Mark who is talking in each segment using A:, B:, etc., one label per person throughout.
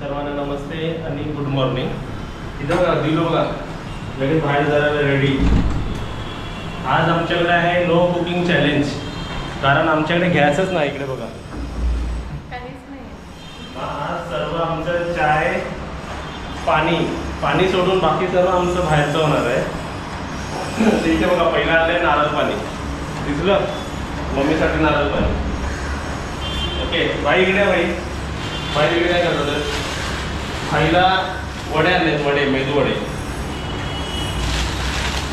A: सर्वांना नमस्ते आणि good morning. इथं बघा दिलो बघा लगेच बाहेर जायला रेडी. आज आमच्याकडे आहे नो कुकिंग चॅलेंज, कारण आमच्याकडे गॅसच नाही इकडे बघा. आज सर्व आमचं चाय पाणी सोडून बाकी सर्व आमचं बाहेरचं होणार आहे. इथे बघा पहिला आलं आहे नारळ पाणी, दिसलं मम्मीसाठी नारळ पाणी. ओके बाई इकडे बाई इकडे काय करतात खायला वडे आणलेत, वडे मेदू वडे.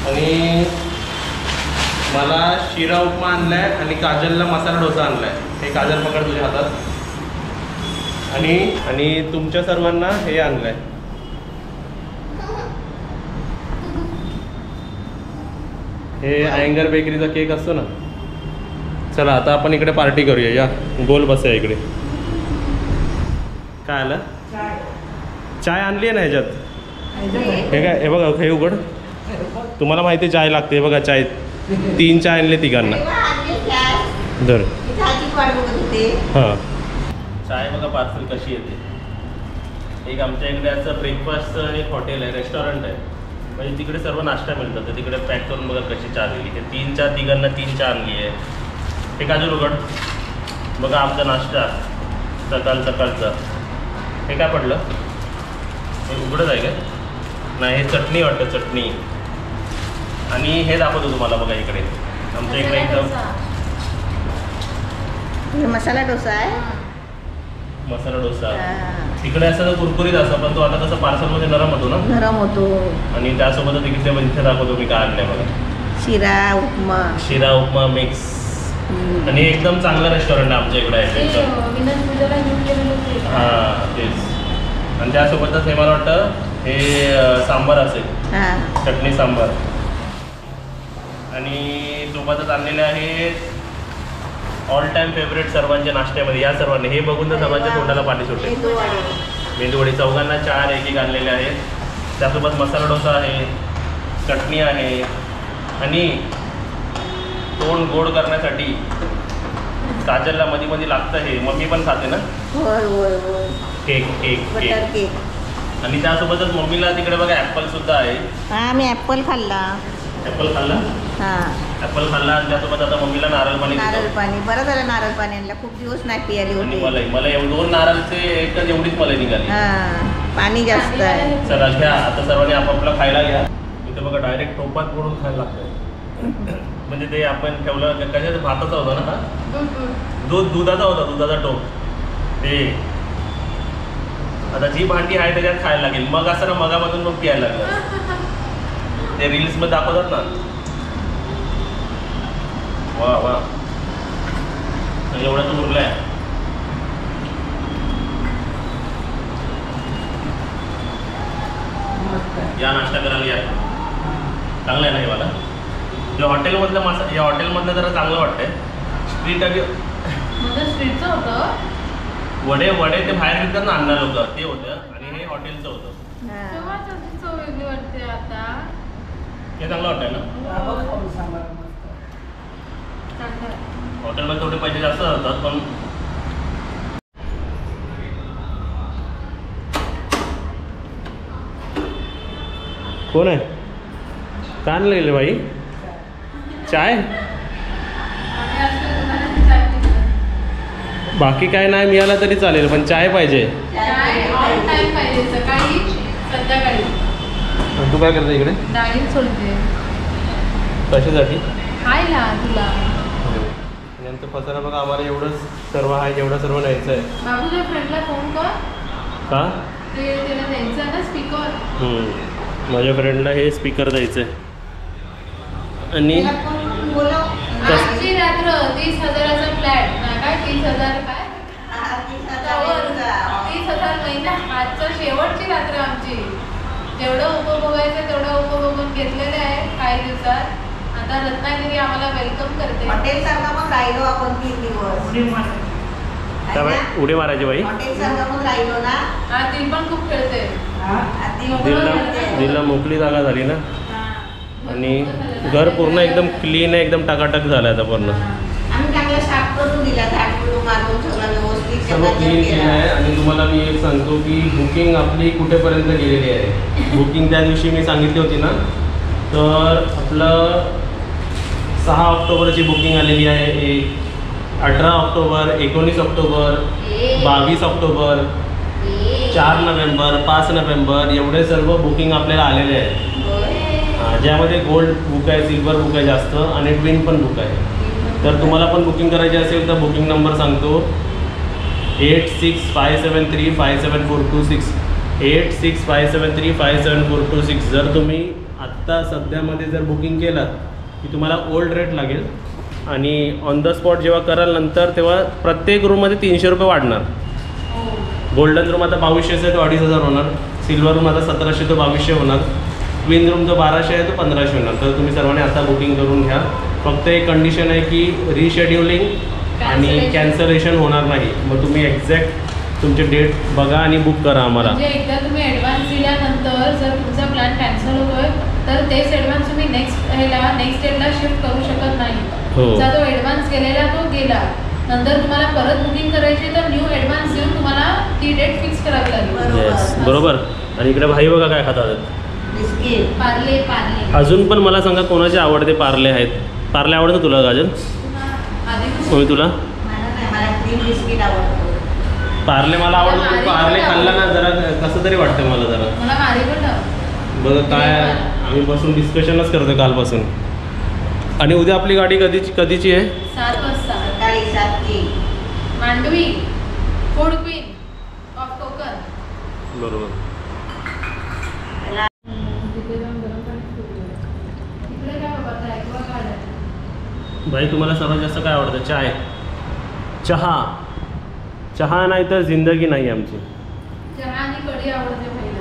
A: आणि मला शिरा उपमा आणलाय आणि काजलला मसाला डोसा आणलाय. हे काजल पकड तुझ्या हातात. आणि तुमच्या सर्वांना हे आणलंय हे अँगर बेकरीचा केक असतो ना. चला आता आपण इकडे पार्टी करूया. या गोल बसूया इकडे. काय आलं? चाय आणली आहे ना ह्याच्यात. हे काय हे बघा हे उघड. तुम्हाला माहिती आहे चाय लागते. हे बघा चाय 3 चाय आणले तिघांना. धर. हां चाय बघा पार्सल कशी येते. एक आमच्या इकडे असं ब्रेकफास्टचं एक हॉटेल आहे, रेस्टॉरंट आहे. म्हणजे तिकडे सर्व नाश्ता मिळतं. तर तिकडे पॅक करून बघा कशी चहा दिली. हे 3 चहा तिघांना 3 चहा आणली आहे. हे काजू उघड बघा आमचा नाश्ता सकाळचं. हे काय पडलं? हे उघडच आहे का? नाही हे चटणी वाटतं, चटणी. आणि हे दाखवतो तुम्हाला बघा इकडे आमच्या इकडे एकदम
B: मसाला डोसा आहे.
A: मसाला डोसा तिकडे असं कुरकुरीत असं, पण तो आता कसं पार्सलमध्ये नरम होतो ना.
B: नरम होतो. आणि
A: त्यासोबतच इथे दाखवतो मी काय आणलंय बघा.
B: शिरा उपमा
A: मिक्स. आणि एकदम चांगलं रेस्टॉरंट आहे आमच्या इकडे आहे. हां तेच. आणि त्यासोबतच हे मला वाटतं हे सांबार असेल, चटणी सांबार. आणि सोबतच आणलेले आहे ऑल टाइम फेवरेट सर्वांच्या नाश्त्यामध्ये या सर्वांनी. हे बघून तर सर्वांच्या तोंडाला पाणी सुटेल. मेदूवडी 4 4 एक आणलेले आहेत. त्यासोबत मसाला डोसा आहे, चटणी आहे. आणि तोंड गोड करण्यासाठी काजलला मध्ये लागतं हे. मम्मी पण खाते ना केक. आणि त्यासोबतच मम्मीला तिकडे बघा ॲपल सुद्धा आहे.
B: हां मी ॲपल खाल्ला.
A: हां ॲपल खाल्ला. आणि त्यासोबत आता मम्मीला नारळ पाणी.
B: बरं झालं नारळ पाणी आणलं. खूप दिवस नाही पियाली होती.
A: मला 2 नारळचे एकच एवढीच मला निघाली.
B: पाणी जास्त आहे.
A: चला घ्या आता सर्वांनी आपापला खायला घ्या. इथे बघा डायरेक्ट टोपात पडून खायला लागतं. म्हणजे ते आपण ठेवलं कशाचं भाताचा होता ना. दुधाचा होता, दुधाचा टोप. ते आता जी भांडी आहे त्याच्यात खायला लागेल. मग असं ना मगामधून मग प्यायला लागलं. ते रील्समध्ये दाखवतात ना. वा एवढं तर उरलंय. या नाश्ता करायला या. चांगलं आहे ना हे मला. या हॉटेलमधलं जरा चांगलं वाटतंय.
C: स्ट्रीटचं होतं.
A: वडे ते बाहेर विकतात ना आणणार लोक, ते होतं. आणि हे हॉटेलचं होतं.
C: चव वेगळी वाटते आता.
A: हे चांगलं वाटतंय ना. हॉटेलमध्ये थोडे पैसे जास्त जातात पण कोण आहे? काय आणलेलं बाई? चाय? बाकी काय नाही मिळालं तरी चालेल, पण चाय पाहिजे. तू काय करते इकडे?
C: सोडते.
A: कशासाठी?
C: तुला
A: नंतर पसारा बघा. आम्हाला एवढं सर्व आहे, एवढं सर्व न्यायचं आहे.
C: बाबूच्या फ्रेंडला फोन कर.
A: का?
C: त्याला द्यायचं आहे ना स्पीकर.
A: माझ्या फ्रेंडला हे स्पीकर द्यायचं आहे. आणि
C: आजची रात्र 30,000चा फ्लॅट. काय 30,000 काय 30,000 महिना. आजचा शेवटची रात्र आमची. जेवढं उपभोगायचं तेवढं उपभोगून घेतलेलं आहे काही दिवसात. आता रत्नागिरी आम्हाला वेलकम करते.
B: हॉटेल सारखा मग राहिलो आपण 3 दिवस.
A: उडी मारायची बाई.
B: हॉटेल सारखा मग राहिलो ना.
C: ती पण खूप खेळते.
A: दिलला मोकळी जागा झाली ना. आणि घर पूर्ण एकदम क्लीन आहे, एकदम टकाटक झालं आता पूर्ण.
B: आम्ही चांगला साफ करून दिला. झाडझूड मारून सगळं व्यवस्थित
A: सर्व क्लीन आहे. आणि आणि तुम्हाला मी एक सांगतो की बुकिंग आपली कुठेपर्यंत गेलेली आहे. बुकिंग त्या दिवशी मी सांगितली होती ना, तर आपलं 6 ऑक्टोबरची बुकिंग आलेली आहे. 18 October, 19 October, 22 October, 4 November, 5 November एवढे सर्व बुकिंग आपल्याला आलेले आहेत. ज्यामध्ये गोल्ड बुक आहे, सिल्वर बुक आहे जास्त आणि ट्विन पण बुक आहे. तर तुम्हाला पण बुकिंग करायची असेल तर बुकिंग नंबर सांगतो 8657357426 8657357426. जर तुम्ही आत्ता सध्यामध्ये जर बुकिंग केलात की तुम्हाला ओल्ड रेट लागेल आणि ऑन द स्पॉट जेव्हा कराल नंतर तेव्हा प्रत्येक रूममध्ये 300 रुपये वाढणार. गोल्डन रूम आता 2200 आहे तो 2500 होणार, सिल्वर रूम आता 1700 तो 2200 होणार, ट्विन रूम जो 1200 आहे तो 1500 होणार. तर तुम्ही सर्वांनी आता बुकिंग करून घ्या. फक्त एक कंडिशन आहे की रिशेड्युलिंग आणि कॅन्सलेशन होणार नाही. मग तुम्ही एक्झॅक्ट तुमचे डेट बघा आणि बुक करा आम्हाला.
C: म्हणजे एकदा तुम्ही ॲडव्हान्स दिल्यानंतर जर तुमचा प्लॅन कॅन्सल होतोय तर तेच ॲडव्हान्स तुम्ही नेक्स्ट डेटला शिफ्ट करू शकत नाही. तुमचा तो ॲडव्हान्स गेलेला तो गेला, नंतर तुम्हाला परत बुकिंग करायची तर न्यू ॲडव्हान्स देऊन तुम्हाला ती डेट फिक्स करावी लागेल.
A: येस बरोबर. आणि इकडे भाई बघा काय खातात,
B: बिस्किट.
C: पार्ले पार्ले.
A: अजून पण मला सांगा कोणाचे आवडते पार्ले आहेत. पार्ले आवडतं तुला गाजर? होय तुला?
B: मला क्रीम बिस्किट आवडतं.
A: पार्ले मला आवडतं. पार्ले खाल्ला ना जरा कसं तरी वाटतं मला जरा.
C: मला मारी पण आवडतं.
A: बघा काय आम्ही बसून डिस्कशनच करतो कालपासून. आणि उद्या आपली गाडी कधीची आहे?
C: 7 वाजता
B: सकाळी 7ची.
C: Mandvi food queen of Kokan.
A: बरोबर. भाई तुम्हाला सर्वात जास्त काय आवडतं? चहा नाही तर जिंदगी नाही आमची.
C: चहा आणि कढी आवडते पहिला.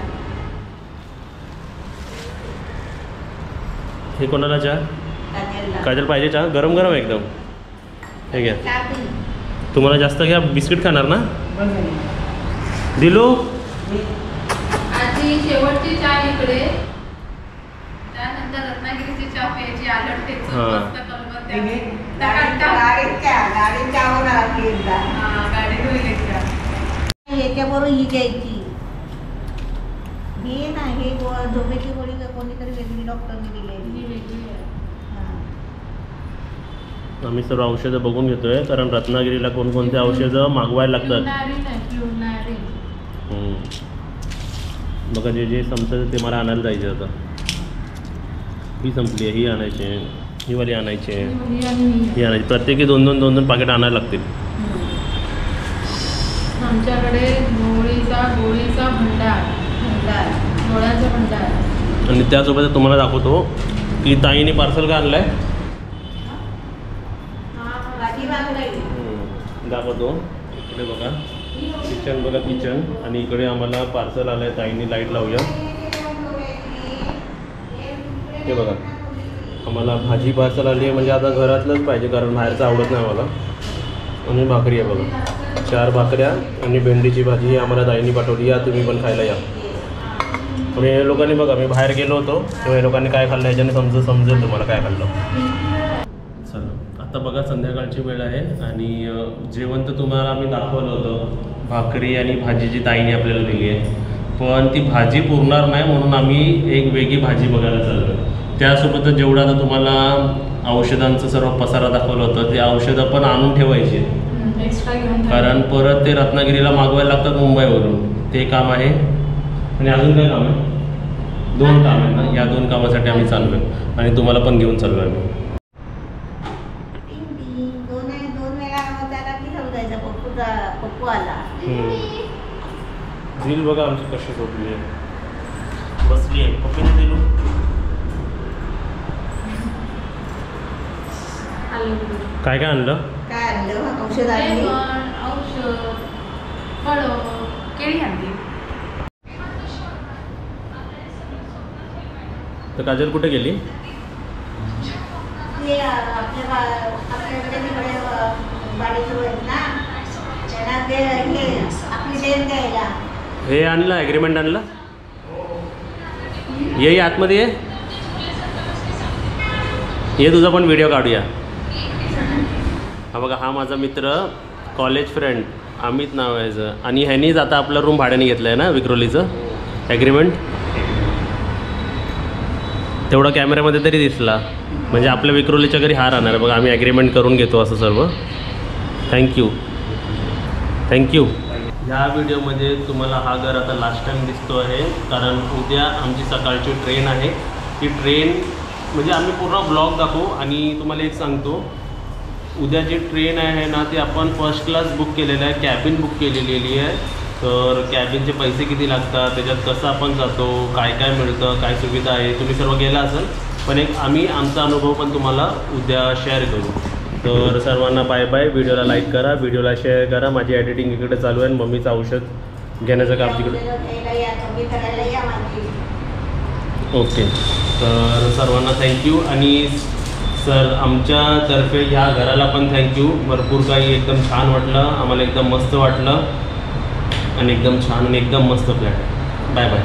A: हे कोणाला चहा? काजल पाहिजे चहा? गरम गरम एकदम. हे घ्या. तुम्हाला जास्त घ्या. बिस्किट खाणार ना? दिलू
C: आधी शेवटची चहा इकडे, त्यानंतर रत्नागिरीची चहा प्यायची. आलट ठेचून मस्त
B: ह्याच्याबरोबर ही घ्यायची. हे ना हे झोपेची गोळी कोणीतरी वेगळी डॉक्टरने दिली.
A: आम्ही सर्व औषधं बघून घेतोय कारण रत्नागिरीला कोणकोणते औषधं मागवायला लागतात. बघा जे जे संपतं ते मला आणायला जायचं आता. ही संपली आहे, ही आणायची आहे, ही वाली आणायची आहे, ही आणायची. प्रत्येकी 2-2 पाकिट आणायला लागतील.
C: आमच्याकडे गोळीचा भंडार, गोळ्याचा भंडार.
A: आणि त्यासोबत तुम्हाला दाखवतो की ताईने पार्सल का आणलं आहे. दाखवतो. इकडे बघा किचन, बघा किचन. आणि इकडे आम्हाला पार्सल आलं आहे. ताईने लाईट लावूया. हे बघा आम्हाला भाजी पार्सल आली आहे. म्हणजे आता घरातलंच पाहिजे कारण बाहेरचं आवडत नाही आम्हाला. आणि भाकरी आहे बघा, 4 भाकऱ्या आणि भेंडीची भाजी ही आम्हाला ताईने पाठवली. या तुम्ही पण खायला या. आणि हे लोकांनी बघा मी बाहेर गेलो होतो तेव्हा हे लोकांनी काय खाल्लं ह्याच्याने समजेल तुम्हाला काय खाल्लं. चला आता बघा संध्याकाळची वेळ आहे आणि जेवण तर तुम्हाला आम्ही दाखवलं होतं. भाकरी आणि भाजीची ताईने आपल्याला दिली आहे, पण ती भाजी पुरणार नाही म्हणून आम्ही एक वेगळी भाजी बघायला चाललो. त्यासोबतच जेवढं आता तुम्हाला औषधांचं सर्व पसारा दाखवलं होतं ते औषधं पण आणून ठेवायची
C: एक्स्ट्रा घेऊन,
A: कारण परत ते रत्नागिरीला मागवायला लागतात मुंबईवरून. ते काम आहे. आणि अजून काय काम आहे? 2 काम आहेत ना. या 2 कामासाठी आम्ही चाललो आहे आणि तुम्हाला पण घेऊन चाललो आहे आम्ही.
B: पप्पू आला.
A: झील बघा आमची कशी झोपली आहे, बसली आहे. पप्पीने दिलू काय काय आणलं?
B: काय आणलं? औषध आणली.
C: औषध, फळं, केळी आणली.
A: तर काजल कुठे गेली?
B: आपल्याकडे तिकडे गाडी सुरू आहेत ना, त्यांना ते आपली डेट द्यायला.
A: हे आणलं, ॲग्रीमेंट आणलं. ये आतमध्ये ये तुझा पण व्हिडिओ काढूया. हा बघा हा माझा मित्र, कॉलेज फ्रेंड अमित नाव आहे ह्याचं. आणि ह्यानीच आता आपलं रूम भाड्याने घेतलं आहे ना विक्रोलीचं ॲग्रीमेंट. तेवढा कॅमेऱ्यामध्ये तरी दिसला. म्हणजे आपल्या विक्रोलीच्या घरी हा राहणार आहे बघा. आम्ही ॲग्रीमेंट करून घेतो असं सर्व. थँक्यू. ह्या व्हिडिओमध्ये तुम्हाला हा घर आता लास्ट टाईम दिसतो आहे, कारण उद्या आमची सकाळची ट्रेन आहे. ती ट्रेन म्हणजे आम्ही पूर्ण ब्लॉग दाखवू. आणि तुम्हाला एक सांगतो, उद्या जी ट्रेन आहे ना ती आपण फर्स्ट क्लास बुक केलेलं आहे, कॅबिन बुक केलेली आहे. तर कॅबिनचे पैसे किती लागतात, त्याच्यात कसं आपण जातो, काय काय मिळतं, काय सुविधा आहे, तुम्ही सर्व गेला असाल. पण एक आम्ही आमचा अनुभव पण तुम्हाला उद्या शेअर करू. तर सर्वांना बाय बाय. व्हिडिओला लाईक करा, व्हिडिओला शेअर करा. माझी एडिटिंग इकडे चालू आहे, मम्मीचं औषध घेण्याचं काम तिकडे. ओके. तर सर्वांना थँक्यू. आणि सर आमच्यातर्फे ह्या घराला पण थँक्यू. भरपूर काही एकदम छान वाटलं आम्हाला, एकदम मस्त वाटलं आणि एकदम छान आणि एकदम मस्त फ्लॅट आहे. Bye bye.